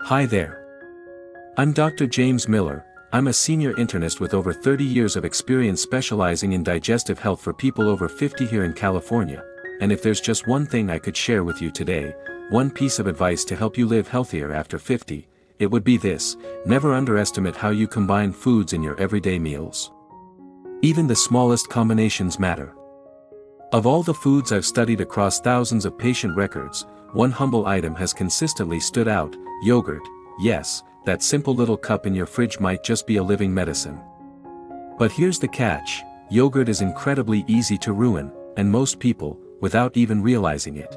Hi there. I'm Dr. James Miller. I'm a senior internist with over 30 years of experience specializing in digestive health for people over 50 here in California. And if there's just one thing I could share with you today, one piece of advice to help you live healthier after 50, it would be this: never underestimate how you combine foods in your everyday meals. Even the smallest combinations matter. Of all the foods I've studied across thousands of patient records, one humble item has consistently stood out: yogurt. Yes, that simple little cup in your fridge might just be a living medicine. But here's the catch: yogurt is incredibly easy to ruin, and most people, without even realizing it,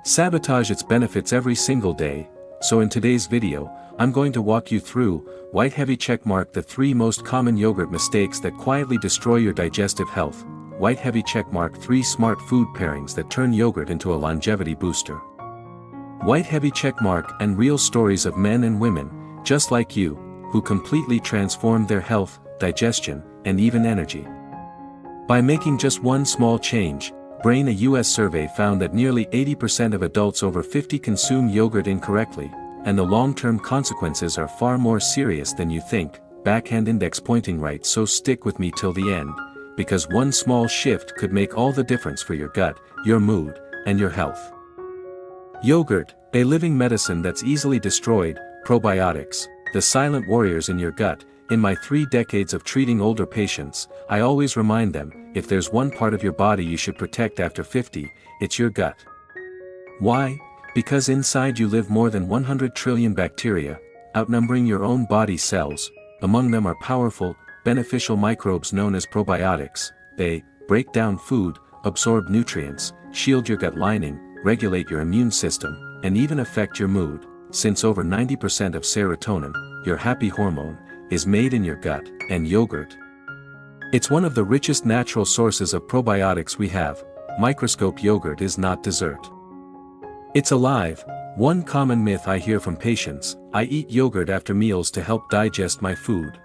sabotage its benefits every single day. So in today's video, I'm going to walk you through, white heavy checkmark, the 3 most common yogurt mistakes that quietly destroy your digestive health. White heavy checkmark: 3 smart food pairings that turn yogurt into a longevity booster. White heavy checkmark, and real stories of men and women, just like you, who completely transformed their health, digestion, and even energy by making just one small change. Brain, a US survey found that nearly 80% of adults over 50 consume yogurt incorrectly, and the long-term consequences are far more serious than you think. Backhand index pointing right, so stick with me till the end, because one small shift could make all the difference for your gut, your mood, and your health. Yogurt, a living medicine that's easily destroyed. Probiotics, the silent warriors in your gut. In my 3 decades of treating older patients, I always remind them, if there's one part of your body you should protect after 50, it's your gut. Why? Because inside you live more than 100 trillion bacteria, outnumbering your own body cells. Among them are powerful, beneficial microbes known as probiotics. They break down food, absorb nutrients, shield your gut lining, regulate your immune system, and even affect your mood. Since over 90% of serotonin, your happy hormone, is made in your gut, and yogurt, it's one of the richest natural sources of probiotics we have. Microscope: yogurt is not dessert, it's alive. One common myth I hear from patients: I eat yogurt after meals to help digest my food.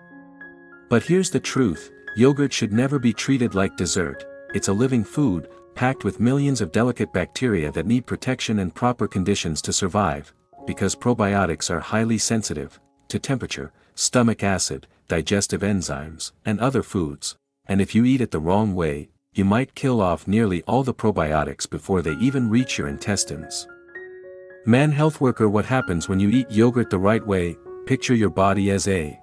But here's the truth: yogurt should never be treated like dessert. It's a living food, packed with millions of delicate bacteria that need protection and proper conditions to survive, because probiotics are highly sensitive to temperature, stomach acid, digestive enzymes, and other foods. And if you eat it the wrong way, you might kill off nearly all the probiotics before they even reach your intestines. Man, health worker, what happens when you eat yogurt the right way? Picture your body as a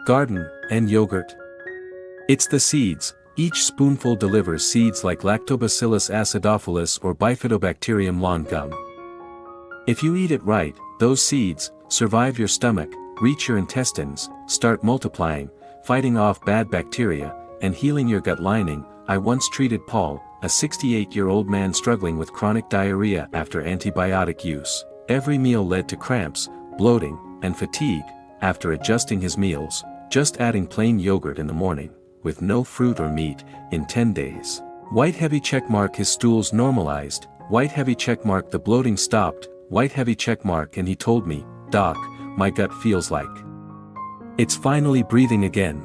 garden, and yogurt, it's the seeds. Each spoonful delivers seeds like Lactobacillus acidophilus or Bifidobacterium longum. If you eat it right, those seeds survive your stomach, reach your intestines, start multiplying, fighting off bad bacteria, and healing your gut lining. I once treated Paul, a 68-year-old man struggling with chronic diarrhea after antibiotic use. Every meal led to cramps, bloating, and fatigue. After adjusting his meals, just adding plain yogurt in the morning, with no fruit or meat, in 10 days, white heavy checkmark, his stools normalized. White heavy checkmark, the bloating stopped. White heavy checkmark, and he told me, "Doc, my gut feels like it's finally breathing again."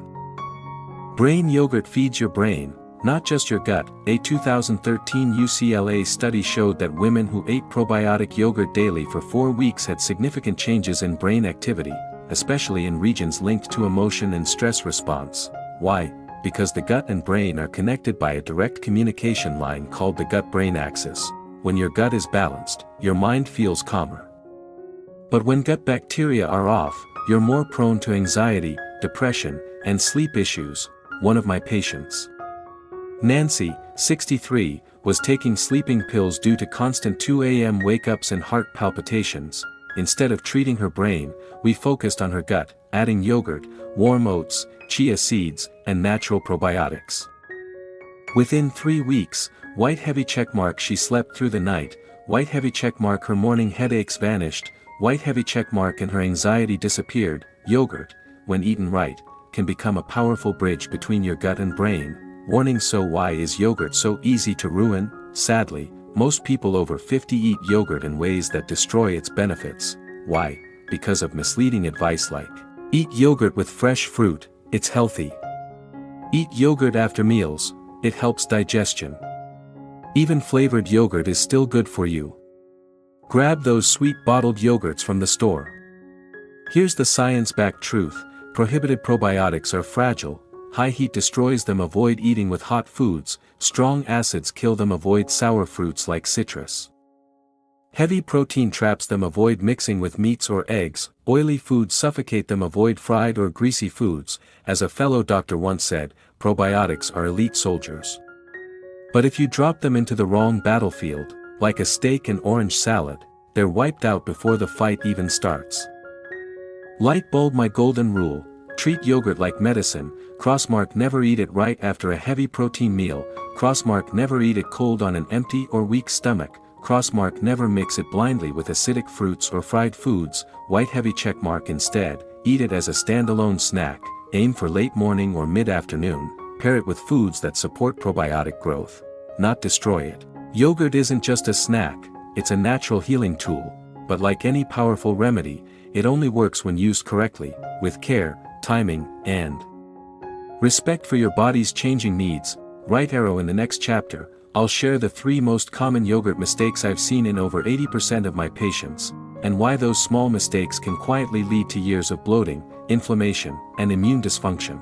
Brain yogurt feeds your brain, not just your gut. A 2013 UCLA study showed that women who ate probiotic yogurt daily for 4 weeks had significant changes in brain activity, especially in regions linked to emotion and stress response. Why? Because the gut and brain are connected by a direct communication line called the gut-brain axis. When your gut is balanced, your mind feels calmer. But when gut bacteria are off, you're more prone to anxiety, depression, and sleep issues. One of my patients, Nancy, 63, was taking sleeping pills due to constant 2 a.m. wake-ups and heart palpitations. Instead of treating her brain, we focused on her gut, adding yogurt, warm oats, chia seeds, and natural probiotics. Within 3 weeks, white heavy checkmark, she slept through the night. White heavy checkmark, her morning headaches vanished. White heavy checkmark, and her anxiety disappeared. Yogurt, when eaten right, can become a powerful bridge between your gut and brain. Warning: so why is yogurt so easy to ruin? Sadly, most people over 50 eat yogurt in ways that destroy its benefits. Why? Because of misleading advice like, eat yogurt with fresh fruit, it's healthy. Eat yogurt after meals, it helps digestion. Even flavored yogurt is still good for you. Grab those sweet bottled yogurts from the store. Here's the science-backed truth: prohibited probiotics are fragile, high heat destroys them, avoid eating with hot foods, strong acids kill them, avoid sour fruits like citrus. Heavy protein traps them, avoid mixing with meats or eggs, oily foods suffocate them, avoid fried or greasy foods. As a fellow doctor once said, probiotics are elite soldiers. But if you drop them into the wrong battlefield, like a steak and orange salad, they're wiped out before the fight even starts. Light bulb my golden rule: treat yogurt like medicine. Crossmark never eat it right after a heavy protein meal. Crossmark never eat it cold on an empty or weak stomach. Crossmark never mix it blindly with acidic fruits or fried foods. White heavy checkmark instead, eat it as a standalone snack, aim for late morning or mid-afternoon, pair it with foods that support probiotic growth, not destroy it. Yogurt isn't just a snack, it's a natural healing tool, but like any powerful remedy, it only works when used correctly, with care, timing, and respect for your body's changing needs. Right arrow. In the next chapter, I'll share the 3 most common yogurt mistakes I've seen in over 80% of my patients, and why those small mistakes can quietly lead to years of bloating, inflammation, and immune dysfunction.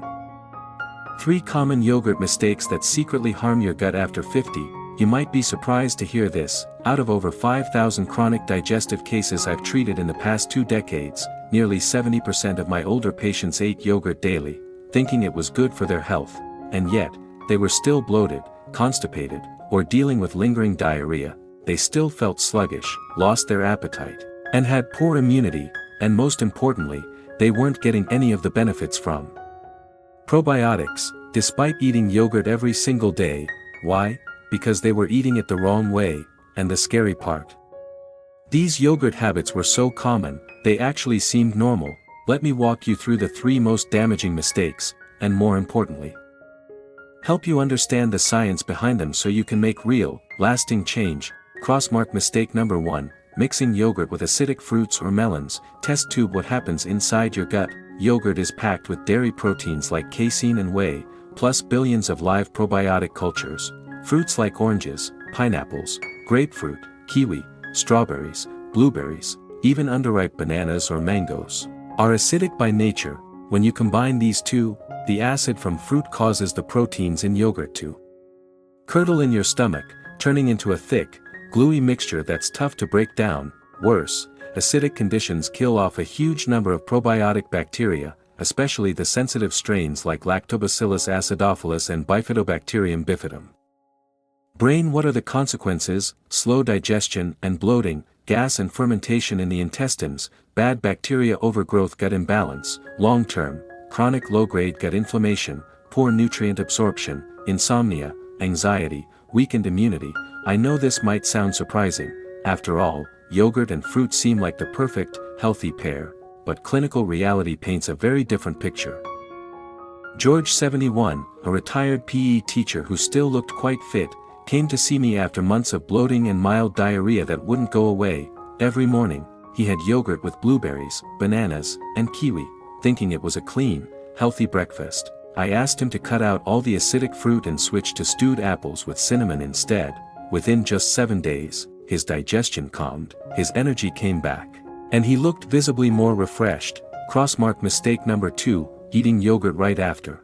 3 common yogurt mistakes that secretly harm your gut after 50. You might be surprised to hear this: out of over 5,000 chronic digestive cases I've treated in the past 2 decades, nearly 70% of my older patients ate yogurt daily, thinking it was good for their health, and yet, they were still bloated, constipated, or dealing with lingering diarrhea. They still felt sluggish, lost their appetite, and had poor immunity, and most importantly, they weren't getting any of the benefits from probiotics, despite eating yogurt every single day. Why? Because they were eating it the wrong way, and the scary part: these yogurt habits were so common, they actually seemed normal. Let me walk you through the 3 most damaging mistakes, and more importantly, help you understand the science behind them so you can make real, lasting change. Crossmark mistake number 1: mixing yogurt with acidic fruits or melons. Test tube what happens inside your gut. Yogurt is packed with dairy proteins like casein and whey, plus billions of live probiotic cultures. Fruits like oranges, pineapples, grapefruit, kiwi, strawberries, blueberries, even underripe bananas or mangoes, are acidic by nature. When you combine these two, the acid from fruit causes the proteins in yogurt to curdle in your stomach, turning into a thick, gluey mixture that's tough to break down. Worse, acidic conditions kill off a huge number of probiotic bacteria, especially the sensitive strains like Lactobacillus acidophilus and Bifidobacterium bifidum. Brain. What are the consequences? Slow digestion and bloating, gas and fermentation in the intestines, bad bacteria overgrowth, gut imbalance, long-term, chronic low-grade gut inflammation, poor nutrient absorption, insomnia, anxiety, weakened immunity. I know this might sound surprising. After all, yogurt and fruit seem like the perfect, healthy pair, but clinical reality paints a very different picture. George, 71, a retired PE teacher who still looked quite fit, came to see me after months of bloating and mild diarrhea that wouldn't go away. Every morning, he had yogurt with blueberries, bananas, and kiwi, thinking it was a clean, healthy breakfast. I asked him to cut out all the acidic fruit and switch to stewed apples with cinnamon instead. Within just 7 days, his digestion calmed, his energy came back, and he looked visibly more refreshed. Crossmark mistake number 2, eating yogurt right after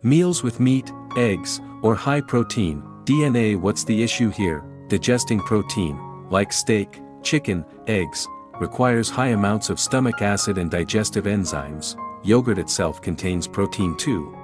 meals with meat, eggs, or high protein DNA. What's the issue here? Digesting protein, like steak, chicken, eggs, requires high amounts of stomach acid and digestive enzymes. Yogurt itself contains protein too,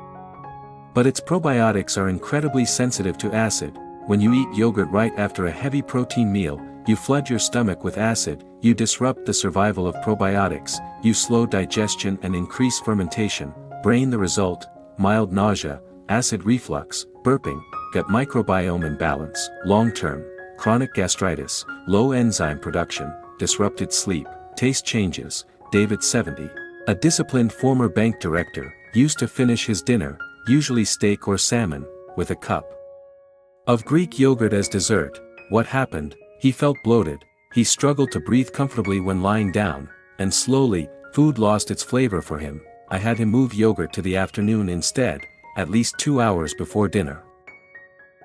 but its probiotics are incredibly sensitive to acid. When you eat yogurt right after a heavy protein meal, you flood your stomach with acid, you disrupt the survival of probiotics, you slow digestion and increase fermentation. Brain. The result: mild nausea, acid reflux, burping, gut microbiome imbalance, long-term, chronic gastritis, low enzyme production, disrupted sleep, taste changes. David, 70, a disciplined former bank director, used to finish his dinner, usually steak or salmon, with a cup of Greek yogurt as dessert. What happened? He felt bloated, he struggled to breathe comfortably when lying down, and slowly, food lost its flavor for him. I had him move yogurt to the afternoon instead, at least 2 hours before dinner.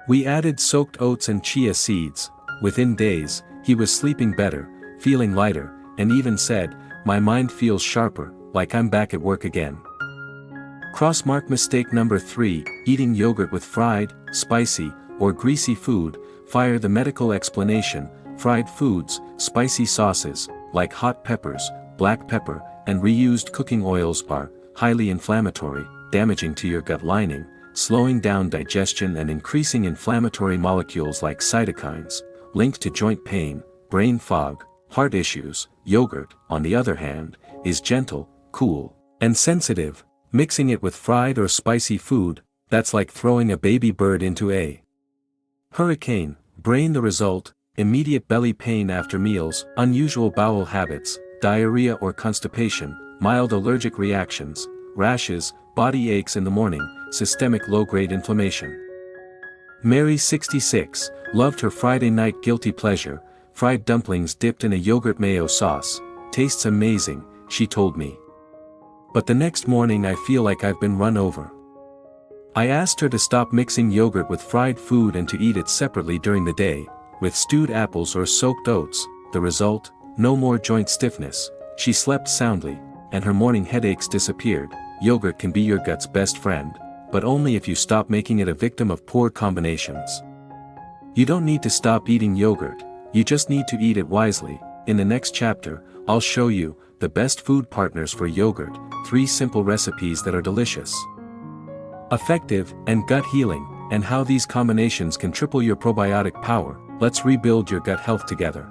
We added soaked oats and chia seeds. Within days, He was sleeping better, feeling lighter, and even said, "My mind feels sharper, like I'm back at work again." Crossmark mistake number 3, eating yogurt with fried, spicy, or greasy food. Fire the medical explanation: fried foods, spicy sauces, like hot peppers, black pepper, and reused cooking oils are highly inflammatory, damaging to your gut lining, slowing down digestion and increasing inflammatory molecules like cytokines, linked to joint pain, brain fog, heart issues. Yogurt, on the other hand, is gentle, cool, and sensitive. Mixing it with fried or spicy food, that's like throwing a baby bird into a hurricane. Brain. The result: immediate belly pain after meals, unusual bowel habits, diarrhea or constipation, mild allergic reactions, rashes, body aches in the morning, systemic low-grade inflammation. Mary, 66, loved her Friday night guilty pleasure, fried dumplings dipped in a yogurt mayo sauce. "Tastes amazing," she told me. "But the next morning I feel like I've been run over." I asked her to stop mixing yogurt with fried food and to eat it separately during the day, with stewed apples or soaked oats. The result? No more joint stiffness. She slept soundly, and her morning headaches disappeared. Yogurt can be your gut's best friend, but only if you stop making it a victim of poor combinations. You don't need to stop eating yogurt, you just need to eat it wisely. In the next chapter, I'll show you the best food partners for yogurt, 3 simple recipes that are delicious, effective, and gut healing, and how these combinations can triple your probiotic power. Let's rebuild your gut health together.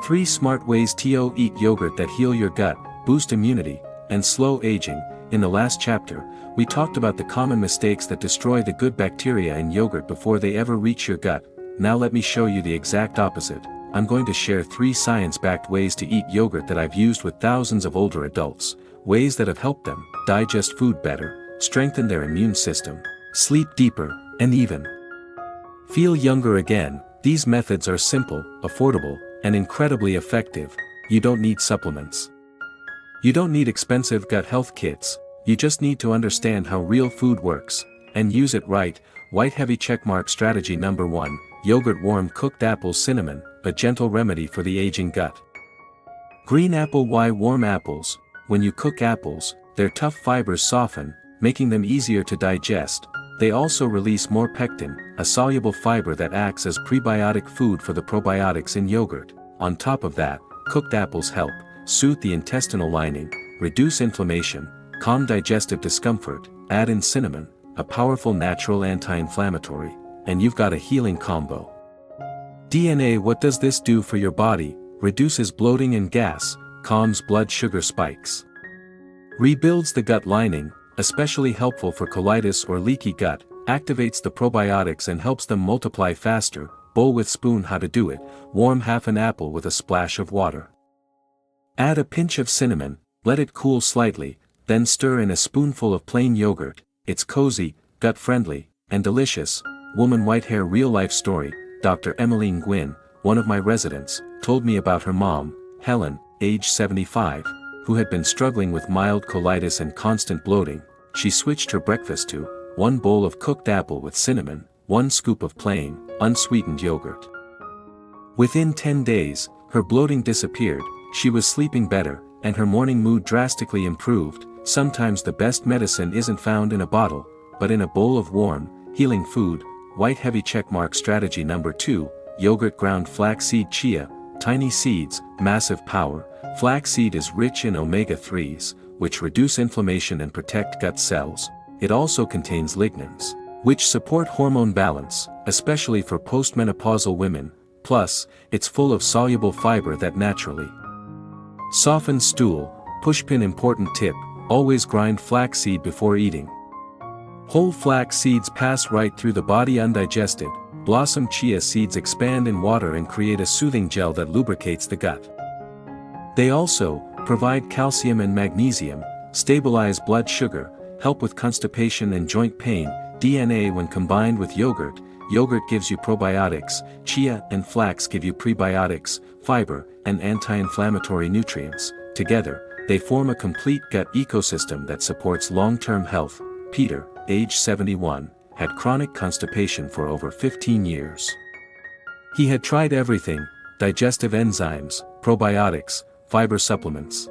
3 smart ways to eat yogurt that heal your gut, boost immunity, and slow aging. In the last chapter, we talked about the common mistakes that destroy the good bacteria in yogurt before they ever reach your gut. Now let me show you the exact opposite. I'm going to share 3 science-backed ways to eat yogurt that I've used with thousands of older adults, ways that have helped them digest food better, strengthen their immune system, sleep deeper, and even feel younger again. These methods are simple, affordable, and incredibly effective. You don't need supplements. You don't need expensive gut health kits. You just need to understand how real food works, and use it right. White heavy checkmark strategy number 1, yogurt warm cooked apples. Cinnamon, a gentle remedy for the aging gut. Green apple. Why warm apples? When you cook apples, their tough fibers soften, making them easier to digest. They also release more pectin, a soluble fiber that acts as prebiotic food for the probiotics in yogurt. On top of that, cooked apples help soothe the intestinal lining, reduce inflammation, calm digestive discomfort. Add in cinnamon, a powerful natural anti-inflammatory, and you've got a healing combo. DNA. What does this do for your body? Reduces bloating and gas, calms blood sugar spikes, rebuilds the gut lining, especially helpful for colitis or leaky gut, activates the probiotics and helps them multiply faster. Bowl with spoon. How to do it: warm half an apple with a splash of water. Add a pinch of cinnamon, let it cool slightly, then stir in a spoonful of plain yogurt. It's cozy, gut-friendly, and delicious. Woman, white hair. Real-life story. Dr. Emmeline Gwynn, one of my residents, told me about her mom, Helen, age 75, who had been struggling with mild colitis and constant bloating. She switched her breakfast to 1 bowl of cooked apple with cinnamon, 1 scoop of plain, unsweetened yogurt. Within 10 days, her bloating disappeared, she was sleeping better, and her morning mood drastically improved. Sometimes the best medicine isn't found in a bottle, but in a bowl of warm, healing food. White heavy checkmark strategy number 2, yogurt. Ground flaxseed. Chia, tiny seeds, massive power. Flaxseed is rich in omega-3s, which reduce inflammation and protect gut cells. It also contains lignans, which support hormone balance, especially for postmenopausal women. Plus, it's full of soluble fiber that naturally softens stool. Pushpin. Important tip: always grind flaxseed before eating. Whole flax seeds pass right through the body undigested. Blossom chia seeds expand in water and create a soothing gel that lubricates the gut. They also provide calcium and magnesium, stabilize blood sugar, help with constipation and joint pain. DNA. When combined with yogurt, yogurt gives you probiotics, chia and flax give you prebiotics, fiber, and anti-inflammatory nutrients. Together, they form a complete gut ecosystem that supports long-term health. Peter, age 71, had chronic constipation for over 15 years. He had tried everything: digestive enzymes, probiotics, fiber supplements.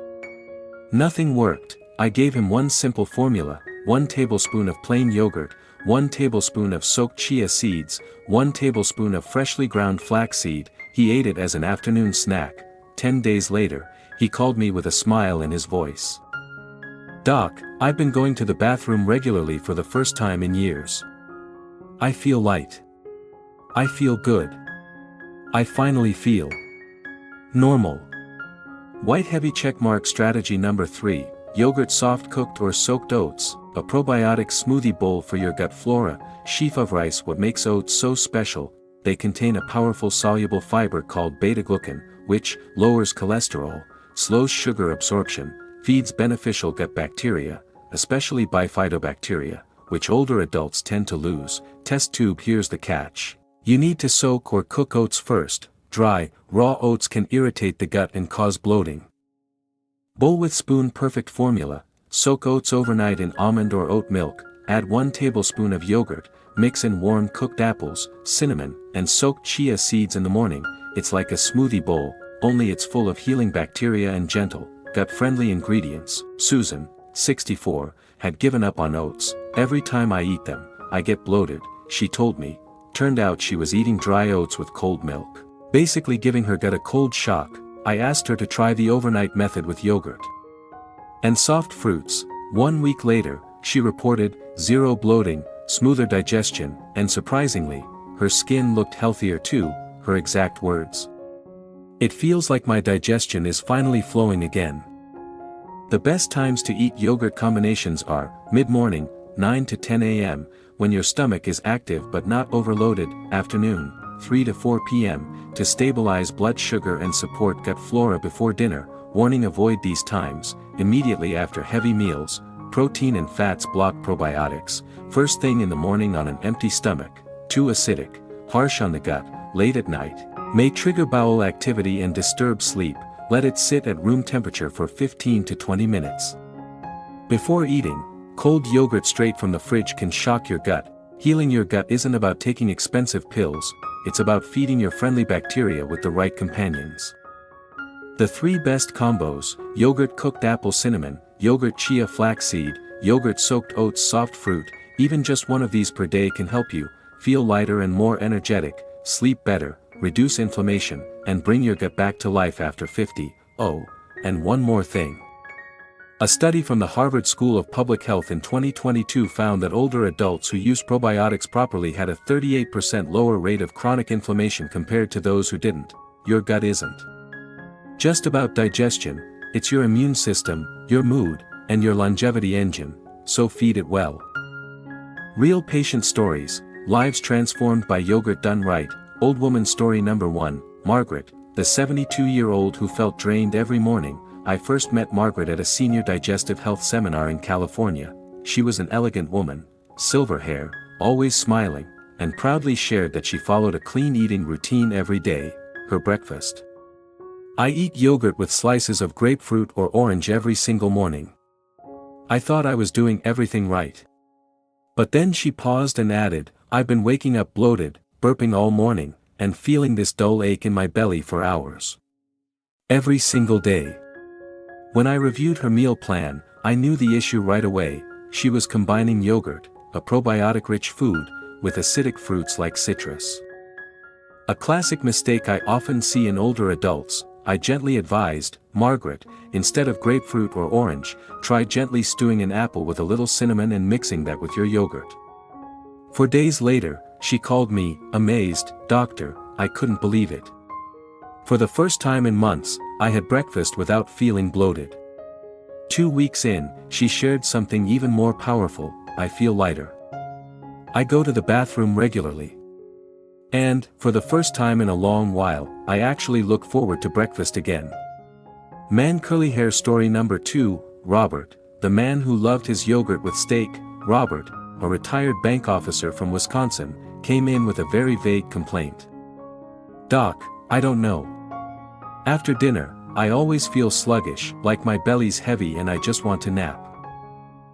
Nothing worked. I gave him one simple formula: 1 tablespoon of plain yogurt, 1 tablespoon of soaked chia seeds, 1 tablespoon of freshly ground flaxseed. He ate it as an afternoon snack. 10 days later, he called me with a smile in his voice. "Doc, I've been going to the bathroom regularly for the first time in years. I feel light. I feel good. I finally feel normal." White heavy checkmark strategy number 3, yogurt soft cooked or soaked oats, a probiotic smoothie bowl for your gut flora. Sheaf of rice. What makes oats so special? They contain a powerful soluble fiber called beta-glucan, which lowers cholesterol, slows sugar absorption, feeds beneficial gut bacteria, especially bifidobacteria, which older adults tend to lose. Test tube. Here's the catch. You need to soak or cook oats first. Dry, raw oats can irritate the gut and cause bloating. Bowl with spoon. Perfect formula. Soak oats overnight in almond or oat milk, add 1 tablespoon of yogurt, mix in warm cooked apples, cinnamon, and soaked chia seeds in the morning. It's like a smoothie bowl, only it's full of healing bacteria and gentle, gut-friendly ingredients. Susan, 64, had given up on oats. "Every time I eat them, I get bloated," she told me. Turned out she was eating dry oats with cold milk, basically giving her gut a cold shock. I asked her to try the overnight method with yogurt and soft fruits. 1 week later, she reported 0 bloating, smoother digestion, and surprisingly, her skin looked healthier too. Her exact words: "It feels like my digestion is finally flowing again." The best times to eat yogurt combinations are mid-morning, 9 to 10 a.m., when your stomach is active but not overloaded; afternoon, 3 to 4 p.m., to stabilize blood sugar and support gut flora; before dinner, warning: avoid these times; immediately after heavy meals, protein and fats block probiotics; first thing in the morning on an empty stomach, too acidic, harsh on the gut; late at night, may trigger bowel activity and disturb sleep. Let it sit at room temperature for 15 to 20 minutes. Before eating, cold yogurt straight from the fridge can shock your gut. Healing your gut isn't about taking expensive pills, it's about feeding your friendly bacteria with the right companions. The 3 best combos: yogurt cooked apple cinnamon, yogurt chia flaxseed, yogurt soaked oats soft fruit. Even just one of these per day can help you feel lighter and more energetic, sleep better, reduce inflammation, and bring your gut back to life after 50. Oh, and one more thing. A study from the Harvard School of Public Health in 2022 found that older adults who use probiotics properly had a 38% lower rate of chronic inflammation compared to those who didn't. Your gut isn't just about digestion, it's your immune system, your mood, and your longevity engine, so feed it well. Real patient stories, lives transformed by yogurt done right. Old woman story number 1, Margaret, the 72-year-old who felt drained every morning. I first met Margaret at a senior digestive health seminar in California. She was an elegant woman, silver hair, always smiling, and proudly shared that she followed a clean eating routine every day. Her breakfast: "I eat yogurt with slices of grapefruit or orange every single morning." I thought I was doing everything right. But then she paused and added, "I've been waking up bloated, burping all morning, and feeling this dull ache in my belly for hours. Every single day." When I reviewed her meal plan, I knew the issue right away. She was combining yogurt, a probiotic-rich food, with acidic fruits like citrus. A classic mistake I often see in older adults. I gently advised, "Margaret, instead of grapefruit or orange, try gently stewing an apple with a little cinnamon and mixing that with your yogurt." 4 days later, she called me, amazed, "Doctor, I couldn't believe it. For the first time in months, I had breakfast without feeling bloated." 2 weeks in, she shared something even more powerful: "I feel lighter. I go to the bathroom regularly. And, for the first time in a long while, I actually look forward to breakfast again." Man curly hair story number 2, Robert, the man who loved his yogurt with steak. Robert, a retired bank officer from Wisconsin, came in with a very vague complaint. "Doc, I don't know. After dinner, I always feel sluggish, like my belly's heavy and I just want to nap.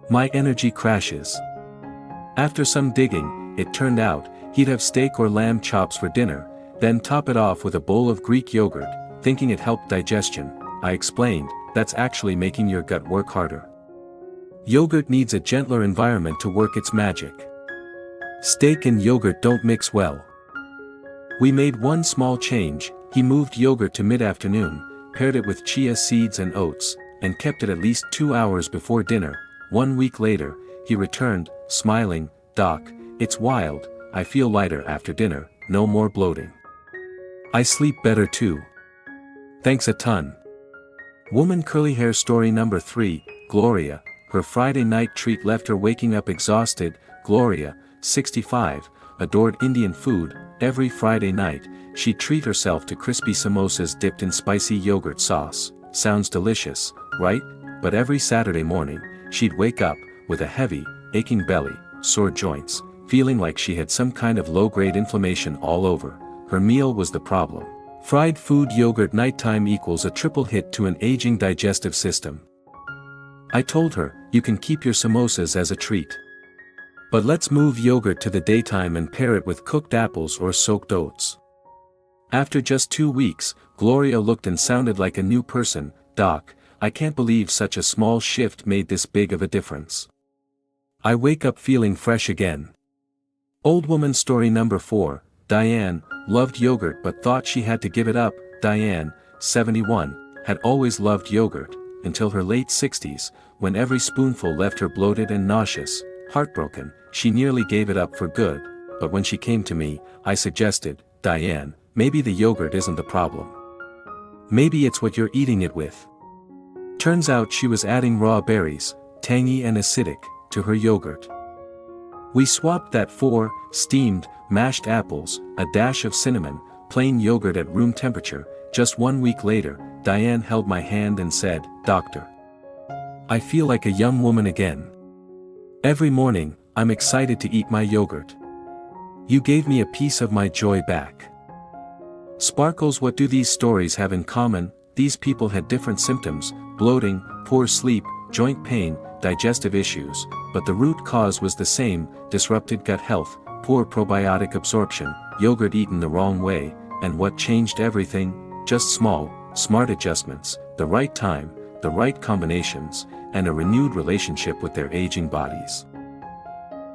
My energy crashes." After some digging, it turned out, he'd have steak or lamb chops for dinner, Then top it off with a bowl of Greek yogurt, thinking it helped digestion. I explained, that's actually making your gut work harder. Yogurt needs a gentler environment to work its magic. Steak and yogurt don't mix well. We made one small change. He moved yogurt to mid-afternoon, paired it with chia seeds and oats, and kept it at least 2 hours before dinner. 1 week later, he returned, smiling, "Doc, it's wild, I feel lighter after dinner, no more bloating. I sleep better too. Thanks a ton." Woman curly hair story number 3, Gloria. Her Friday night treat left her waking up exhausted. Gloria, 65, adored Indian food. Every Friday night, she'd treat herself to crispy samosas dipped in spicy yogurt sauce. Sounds delicious, right? But every Saturday morning, she'd wake up, with a heavy, aching belly, sore joints, feeling like she had some kind of low-grade inflammation all over. Her meal was the problem. Fried food yogurt nighttime equals a triple hit to an aging digestive system. I told her, you can keep your samosas as a treat. But let's move yogurt to the daytime and pair it with cooked apples or soaked oats. After just 2 weeks, Gloria looked and sounded like a new person. "Doc, I can't believe such a small shift made this big of a difference. I wake up feeling fresh again." Old woman story number 4, Diane, loved yogurt but thought she had to give it up. Diane, 71, had always loved yogurt, until her late 60s, when every spoonful left her bloated and nauseous. Heartbroken, she nearly gave it up for good, but when she came to me, I suggested, "Diane, maybe the yogurt isn't the problem. Maybe it's what you're eating it with." Turns out she was adding raw berries, tangy and acidic, to her yogurt. We swapped that for steamed, mashed apples, a dash of cinnamon, plain yogurt at room temperature. Just 1 week later, Diane held my hand and said, "Doctor, I feel like a young woman again. Every morning, I'm excited to eat my yogurt. You gave me a piece of my joy back." Sparkles, what do these stories have in common? These people had different symptoms: bloating, poor sleep, joint pain, digestive issues, but the root cause was the same: disrupted gut health, poor probiotic absorption, yogurt eaten the wrong way. And what changed everything? Just small, smart adjustments, the right time, the right combinations, and a renewed relationship with their aging bodies.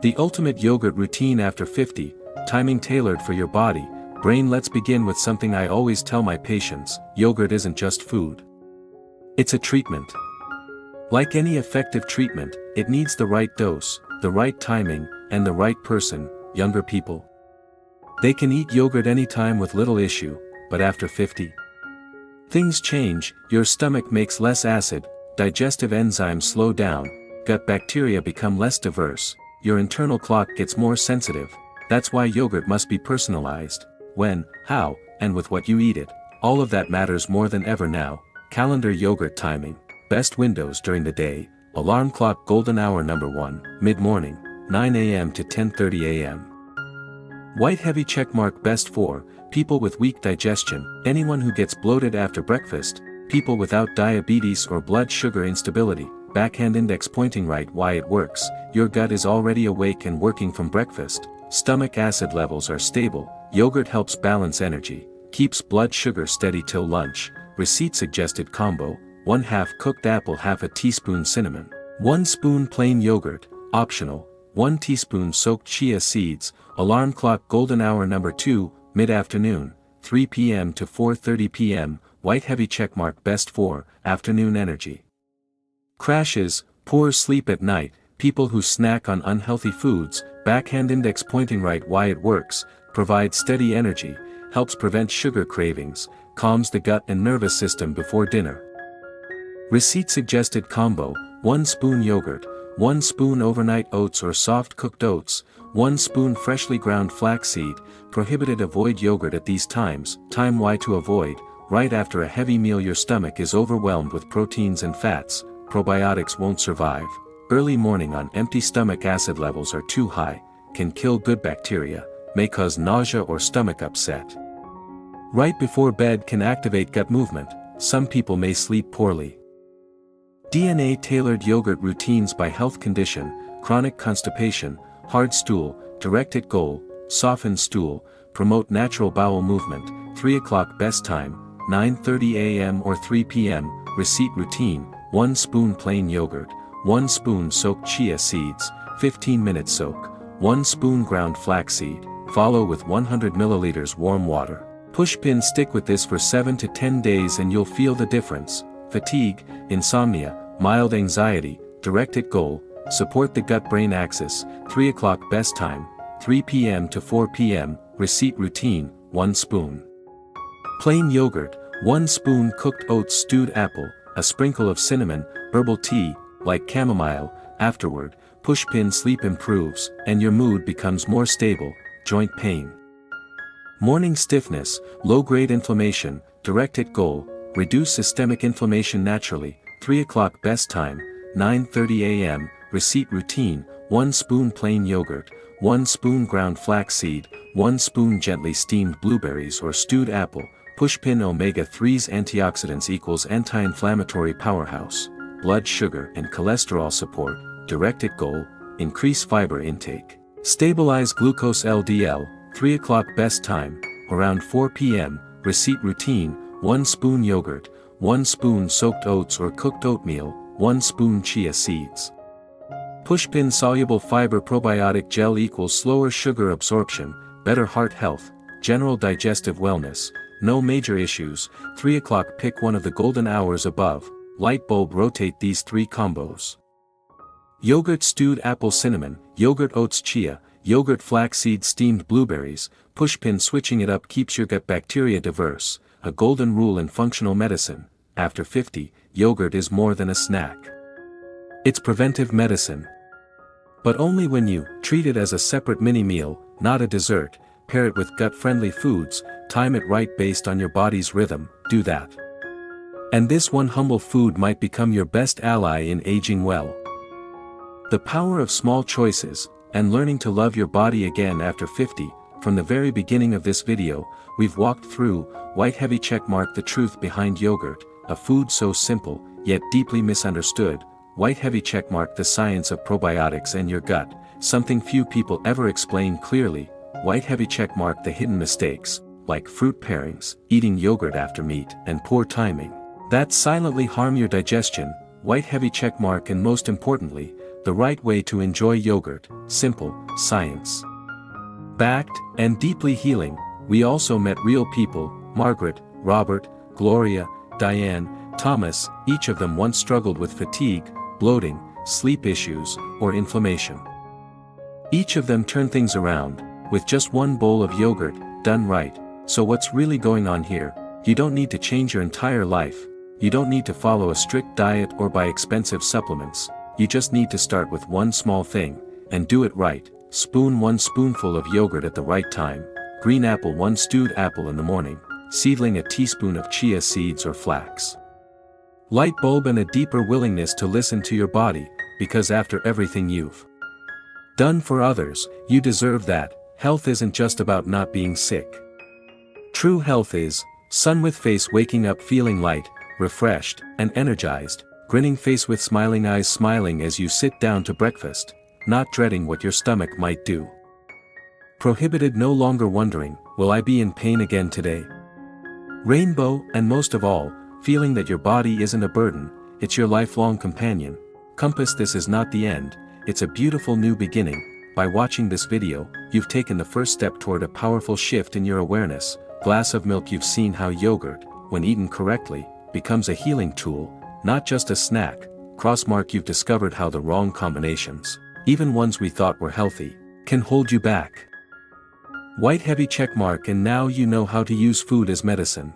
The ultimate yogurt routine after 50, timing tailored for your body, brain. Let's begin with something I always tell my patients: yogurt isn't just food. It's a treatment. Like any effective treatment, it needs the right dose, the right timing, and the right person. Younger people, they can eat yogurt anytime with little issue, but after 50, things change. Your stomach makes less acid, digestive enzymes slow down, gut bacteria become less diverse, your internal clock gets more sensitive. That's why yogurt must be personalized. When, how, and with what you eat it, all of that matters more than ever now. Calendar yogurt timing, best windows during the day, alarm clock golden hour number 1, mid-morning, 9 a.m. to 10:30 a.m. White heavy checkmark best for people with weak digestion, anyone who gets bloated after breakfast, people without diabetes or blood sugar instability. Backhand index pointing right. Why it works: your gut is already awake and working from breakfast, stomach acid levels are stable, yogurt helps balance energy, keeps blood sugar steady till lunch. Receipt suggested combo: 1/2 cooked apple, 1/2 teaspoon cinnamon, 1 spoon plain yogurt, optional, 1 teaspoon soaked chia seeds. Alarm clock golden hour number 2, mid-afternoon, 3 p.m. to 4:30 p.m. White heavy checkmark best for afternoon energy. Crashes, poor sleep at night, people who snack on unhealthy foods. Backhand index pointing right. Why it works: provides steady energy, helps prevent sugar cravings, calms the gut and nervous system before dinner. Receipt suggested combo: 1 spoon yogurt, 1 spoon overnight oats or soft cooked oats, 1 spoon freshly ground flaxseed. Prohibited: avoid yogurt at these times. Time why to avoid: right after a heavy meal your stomach is overwhelmed with proteins and fats, probiotics won't survive. Early morning on empty stomach acid levels are too high, can kill good bacteria, may cause nausea or stomach upset. Right before bed can activate gut movement, some people may sleep poorly. DNA tailored yogurt routines by health condition: chronic constipation, hard stool, direct at goal, softened stool, promote natural bowel movement, 3 o'clock best time, 9:30 a.m. or 3 p.m., receipt routine, 1 spoon plain yogurt, 1 spoon soaked chia seeds, 15-minute soak, 1 spoon ground flaxseed, follow with 100 milliliters warm water. Pushpin stick with this for 7 to 10 days and you'll feel the difference. Fatigue, insomnia, mild anxiety, directed goal, support the gut-brain axis, 3 o'clock best time, 3 p.m. to 4 p.m., receipt routine, 1 spoon plain yogurt, 1 spoon cooked oats stewed apple, a sprinkle of cinnamon, herbal tea, like chamomile, afterward, pushpin sleep improves, and your mood becomes more stable, joint pain. Morning stiffness, low-grade inflammation, directed goal, reduce systemic inflammation naturally, 3 o'clock best time, 9:30 a.m., receipt routine, 1 spoon plain yogurt, 1 spoon ground flaxseed, 1 spoon gently steamed blueberries or stewed apple, pushpin omega-3's antioxidants equals anti-inflammatory powerhouse, blood sugar and cholesterol support, directed goal, increase fiber intake, stabilize glucose LDL, 3 o'clock best time, around 4 p.m., receipt routine, 1 spoon yogurt, 1 spoon soaked oats or cooked oatmeal, 1 spoon chia seeds. Pushpin soluble fiber probiotic gel equals slower sugar absorption, better heart health, general digestive wellness, no major issues, 3 o'clock pick one of the golden hours above, light bulb rotate these 3 combos. Yogurt stewed apple cinnamon, yogurt oats chia, yogurt flaxseed steamed blueberries, pushpin switching it up keeps your gut bacteria diverse, a golden rule in functional medicine, after 50, yogurt is more than a snack. It's preventive medicine. But only when you treat it as a separate mini-meal, not a dessert, pair it with gut-friendly foods, time it right based on your body's rhythm, do that. And this one humble food might become your best ally in aging well. The power of small choices, and learning to love your body again after 50, from the very beginning of this video, we've walked through, white heavy checkmark the truth behind yogurt, a food so simple, yet deeply misunderstood, white heavy checkmark the science of probiotics and your gut, something few people ever explain clearly, white heavy checkmark the hidden mistakes, like fruit pairings, eating yogurt after meat, and poor timing, that silently harm your digestion, white heavy checkmark and most importantly, the right way to enjoy yogurt, simple, science backed, and deeply healing. We also met real people, Margaret, Robert, Gloria, Diane, Thomas, each of them once struggled with fatigue, bloating, sleep issues, or inflammation. Each of them turned things around, with just 1 bowl of yogurt, done right. So what's really going on here? You don't need to change your entire life, you don't need to follow a strict diet or buy expensive supplements, you just need to start with one small thing, and do it right. Spoon 1 spoonful of yogurt at the right time, green apple 1 stewed apple in the morning, seedling a teaspoon of chia seeds or flax. Light bulb and a deeper willingness to listen to your body, because after everything you've done for others, you deserve that. Health isn't just about not being sick. True health is, sun with face waking up feeling light, refreshed, and energized, grinning face with smiling eyes smiling as you sit down to breakfast, not dreading what your stomach might do. Prohibited no longer wondering, will I be in pain again today? Rainbow, and most of all, feeling that your body isn't a burden, it's your lifelong companion. Compass, this is not the end, it's a beautiful new beginning. By watching this video, you've taken the first step toward a powerful shift in your awareness. Glass of milk, you've seen how yogurt, when eaten correctly, becomes a healing tool, not just a snack. Crossmark, you've discovered how the wrong combinations, even ones we thought were healthy, can hold you back. White heavy checkmark, and now you know how to use food as medicine.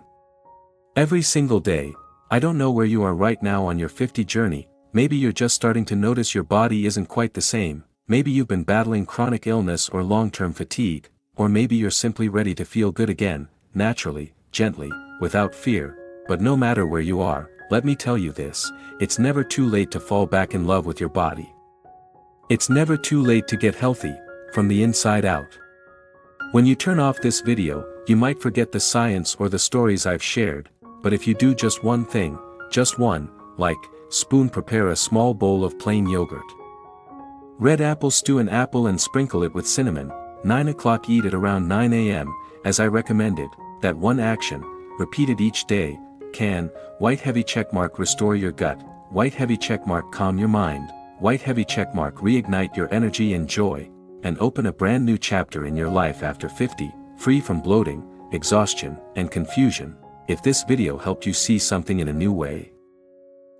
Every single day. I don't know where you are right now on your 50 journey, maybe you're just starting to notice your body isn't quite the same, maybe you've been battling chronic illness or long-term fatigue, or maybe you're simply ready to feel good again, naturally, gently, without fear. But no matter where you are, let me tell you this, it's never too late to fall back in love with your body. It's never too late to get healthy, from the inside out. When you turn off this video, you might forget the science or the stories I've shared, but if you do just one thing, just one, like, spoon prepare a small bowl of plain yogurt. Red apple stew an apple and sprinkle it with cinnamon, 9 o'clock eat at around 9 a.m., as I recommended, that one action, repeated each day, can, white heavy checkmark restore your gut, white heavy checkmark calm your mind, white heavy checkmark reignite your energy and joy, and open a brand new chapter in your life after 50, free from bloating, exhaustion, and confusion. If this video helped you see something in a new way.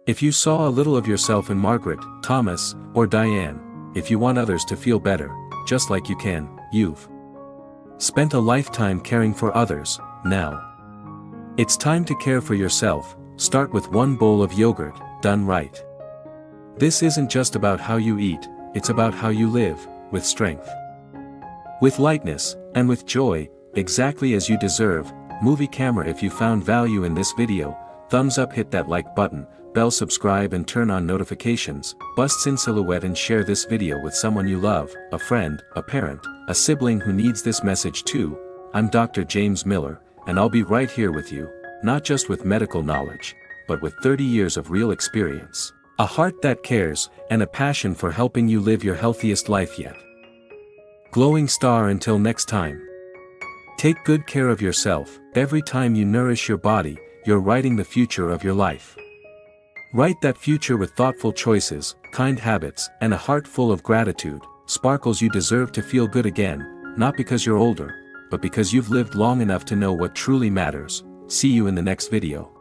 If you saw a little of yourself in Margaret, Thomas, or Diane, if you want others to feel better, just like you can, you've spent a lifetime caring for others, now it's time to care for yourself. Start with one bowl of yogurt, done right. This isn't just about how you eat, it's about how you live, with strength, with lightness, and with joy, exactly as you deserve. Movie camera, if you found value in this video, thumbs up, hit that like button, bell, subscribe and turn on notifications, busts in silhouette, and share this video with someone you love, a friend, a parent, a sibling who needs this message too. I'm Dr. James Miller, and I'll be right here with you, not just with medical knowledge, but with 30 years of real experience, a heart that cares, and a passion for helping you live your healthiest life yet. Glowing star, until next time. Take good care of yourself. Every time you nourish your body, you're writing the future of your life. Write that future with thoughtful choices, kind habits, and a heart full of gratitude. Sparkles, you deserve to feel good again, not because you're older, but because you've lived long enough to know what truly matters. See you in the next video.